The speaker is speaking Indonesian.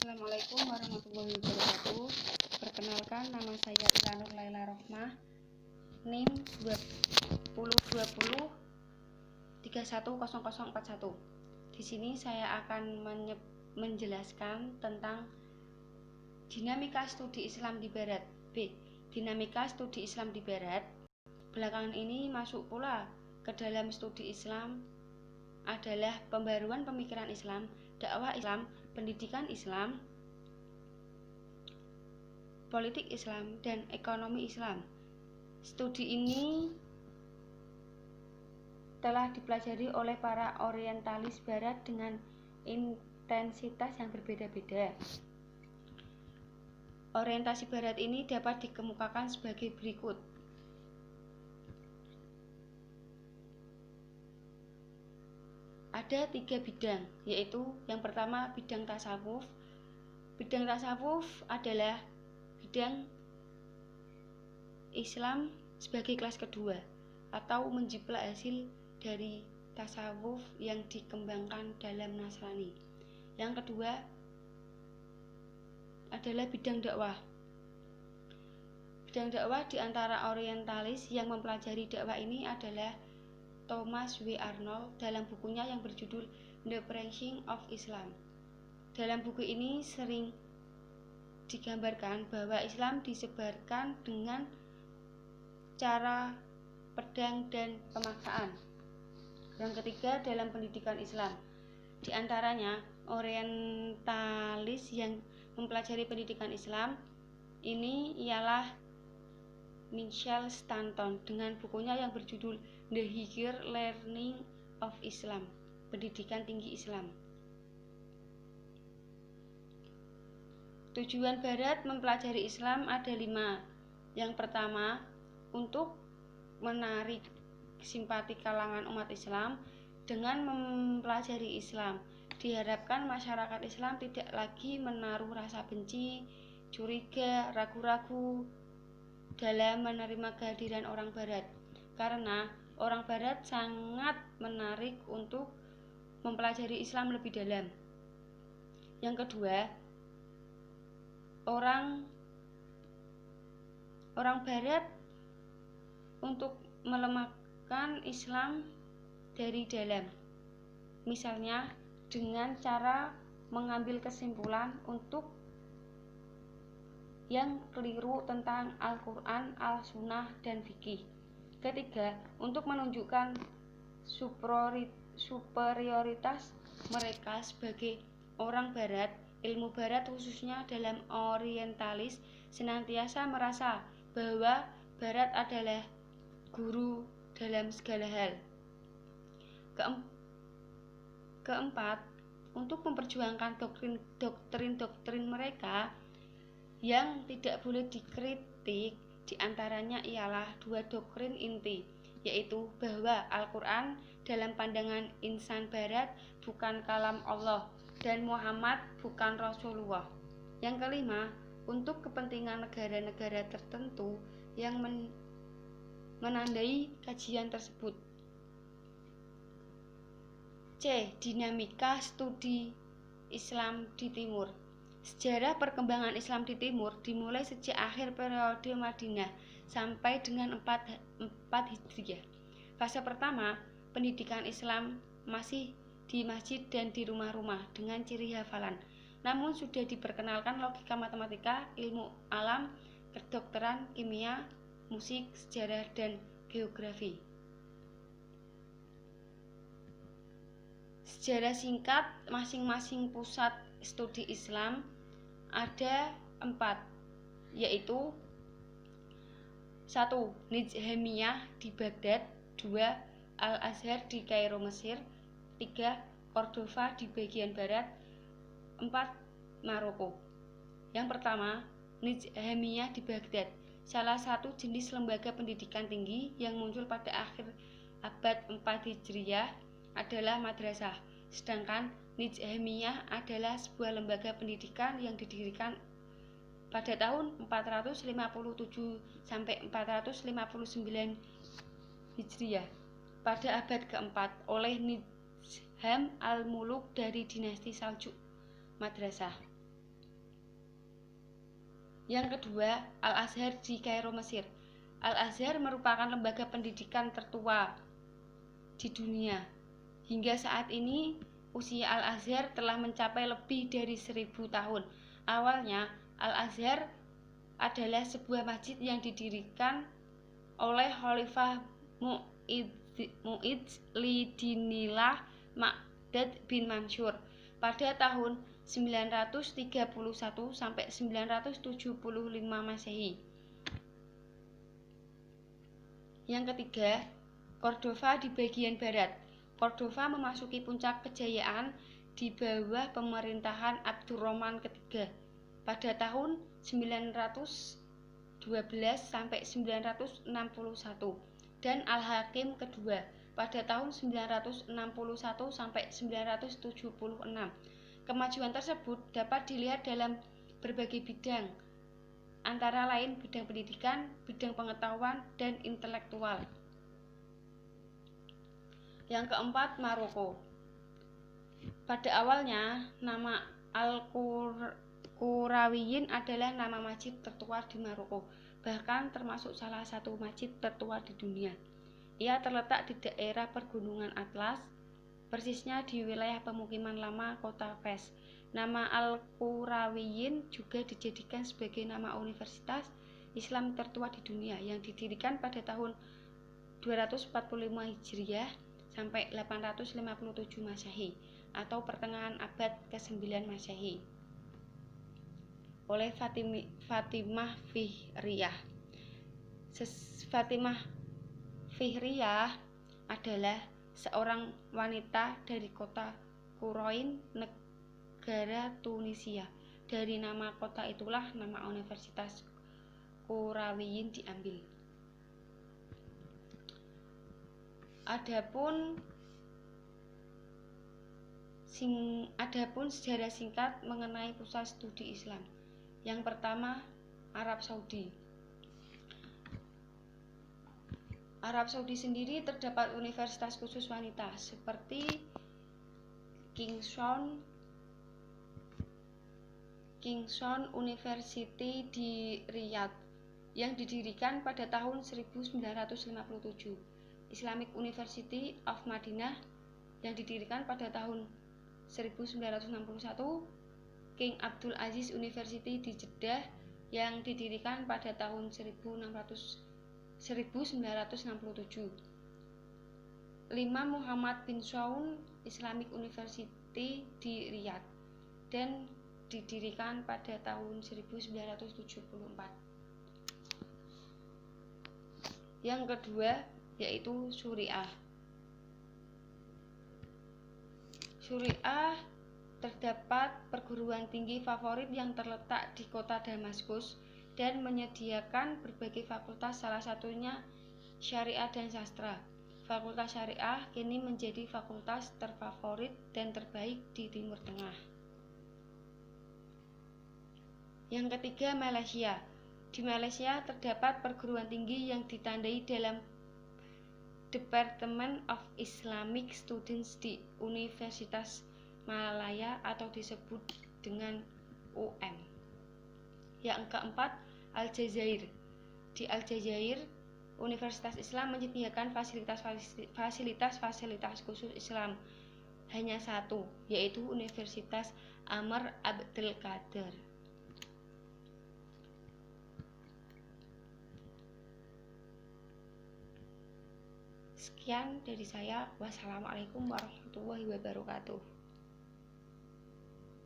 Assalamualaikum warahmatullahi wabarakatuh. Perkenalkan, nama saya Ilanur Laila Rohmah, NIM 2020 310041. Di sini saya akan menjelaskan tentang dinamika studi Islam di Barat. Dinamika studi Islam di Barat belakangan ini masuk pula ke dalam studi Islam adalah pembaruan pemikiran Islam, dakwah Islam, pendidikan Islam, politik Islam, dan ekonomi Islam. Studi ini telah dipelajari oleh para orientalis Barat dengan intensitas yang berbeda-beda. Orientasi Barat ini dapat dikemukakan sebagai berikut. Ada 3 bidang, yaitu yang pertama bidang tasawuf. Bidang tasawuf adalah bidang Islam sebagai kelas kedua atau menjiplak hasil dari tasawuf yang dikembangkan dalam Nasrani. Yang kedua adalah bidang dakwah. Bidang dakwah di antara orientalis yang mempelajari dakwah ini adalah Thomas W. Arnold dalam bukunya yang berjudul The Preaching of Islam. Dalam buku ini sering digambarkan bahwa Islam disebarkan dengan cara pedang dan pemaksaan. Yang ketiga, dalam pendidikan Islam. Di antaranya, orientalis yang mempelajari pendidikan Islam ini ialah Michael Stanton dengan bukunya yang berjudul The Higher Learning of Islam, Pendidikan Tinggi Islam. Tujuan Barat mempelajari Islam ada 5. Yang pertama, untuk menarik simpati kalangan umat Islam dengan mempelajari Islam. Diharapkan masyarakat Islam tidak lagi menaruh rasa benci, curiga, ragu-ragu dalam menerima kehadiran orang Barat, karena orang Barat sangat menarik untuk mempelajari Islam lebih dalam. Yang kedua, orang Barat untuk melemahkan Islam dari dalam, misalnya dengan cara mengambil kesimpulan untuk yang keliru tentang Al-Quran, Al-Sunnah, dan Fikih. Ketiga, untuk menunjukkan superioritas mereka sebagai orang Barat, ilmu Barat khususnya dalam orientalis senantiasa merasa bahwa Barat adalah guru dalam segala hal. Keempat, untuk memperjuangkan doktrin mereka yang tidak boleh dikritik, diantaranya ialah 2 doktrin inti, yaitu bahwa Al-Quran dalam pandangan insan Barat bukan kalam Allah dan Muhammad bukan Rasulullah. Yang kelima, untuk kepentingan negara-negara tertentu yang menandai kajian tersebut. C. Dinamika studi Islam di Timur. Sejarah perkembangan Islam di Timur dimulai sejak akhir periode Madinah sampai dengan 4 Hijriah. Fase pertama, pendidikan Islam masih di masjid dan di rumah-rumah dengan ciri hafalan. Namun sudah diperkenalkan logika matematika, ilmu alam, kedokteran, kimia, musik, sejarah, dan geografi. Sejarah singkat masing-masing pusat studi Islam ada 4, yaitu 1. Nizamiyah di Baghdad, 2. Al-Azhar di Kairo, Mesir, 3. Cordova di bagian barat, 4. Maroko. Yang pertama, Nizamiyah di Baghdad, salah satu jenis lembaga pendidikan tinggi yang muncul pada akhir abad 4 Hijriah adalah madrasah, sedangkan Nizamiyah adalah sebuah lembaga pendidikan yang didirikan pada tahun 457 sampai 459 Hijriah pada abad keempat oleh Nizam al-Muluk dari dinasti Saljuk. Madrasah Yang kedua, Al-Azhar di Kairo, Mesir. Al-Azhar merupakan lembaga pendidikan tertua di dunia. Hingga saat ini, usia Al-Azhar telah mencapai lebih dari 1000 tahun. Awalnya, Al-Azhar adalah sebuah masjid yang didirikan oleh Khalifah Mu'idz Lidinillah Ma'dad bin Mansur pada tahun 931 sampai 975 Masehi. Yang ketiga, Cordova di bagian barat. Cordova memasuki puncak kejayaan di bawah pemerintahan Abdurrahman III pada tahun 912 sampai 961 dan Al-Hakim II pada tahun 961 sampai 976. Kemajuan tersebut dapat dilihat dalam berbagai bidang, antara lain bidang pendidikan, bidang pengetahuan, dan intelektual. Yang keempat, Maroko. Pada awalnya, nama Al-Qurawiyin adalah nama masjid tertua di Maroko, bahkan termasuk salah satu masjid tertua di dunia. Ia terletak di daerah Pergunungan Atlas, persisnya di wilayah pemukiman lama kota Fes. Nama Al-Qurawiyin juga dijadikan sebagai nama universitas Islam tertua di dunia yang didirikan pada tahun 245 Hijriah sampai 857 Masehi atau pertengahan abad ke-9 Masehi oleh Fatimah Fihriyah. Fatimah Fihriyah adalah seorang wanita dari kota Qurain, negara Tunisia. Dari nama kota itulah nama Universitas Qurawiyin diambil. Adapun sejarah singkat mengenai pusat studi Islam. Yang pertama, Arab Saudi. Arab Saudi sendiri terdapat universitas khusus wanita seperti Kingstown University di Riyadh yang didirikan pada tahun 1957, Islamic University of Madinah yang didirikan pada tahun 1961, King Abdul Aziz University di Jeddah yang didirikan pada tahun 1967. 5. Muhammad bin Saud Islamic University di Riyadh dan didirikan pada tahun 1974. Yang kedua yaitu Syuriah. Syuriah terdapat perguruan tinggi favorit yang terletak di kota Damaskus dan menyediakan berbagai fakultas, salah satunya syariah dan sastra. Fakultas syariah kini menjadi fakultas terfavorit dan terbaik di Timur Tengah. Yang ketiga, Malaysia. Di Malaysia terdapat perguruan tinggi yang ditandai dalam Department of Islamic Studies di Universitas Malaya atau disebut dengan UM. Yang keempat, Aljazair. Di Aljazair, Universitas Islam menyediakan fasilitas khusus Islam hanya satu, yaitu Universitas Amr Abdel Qadir. Sekian dari saya. Wassalamualaikum warahmatullahi wabarakatuh.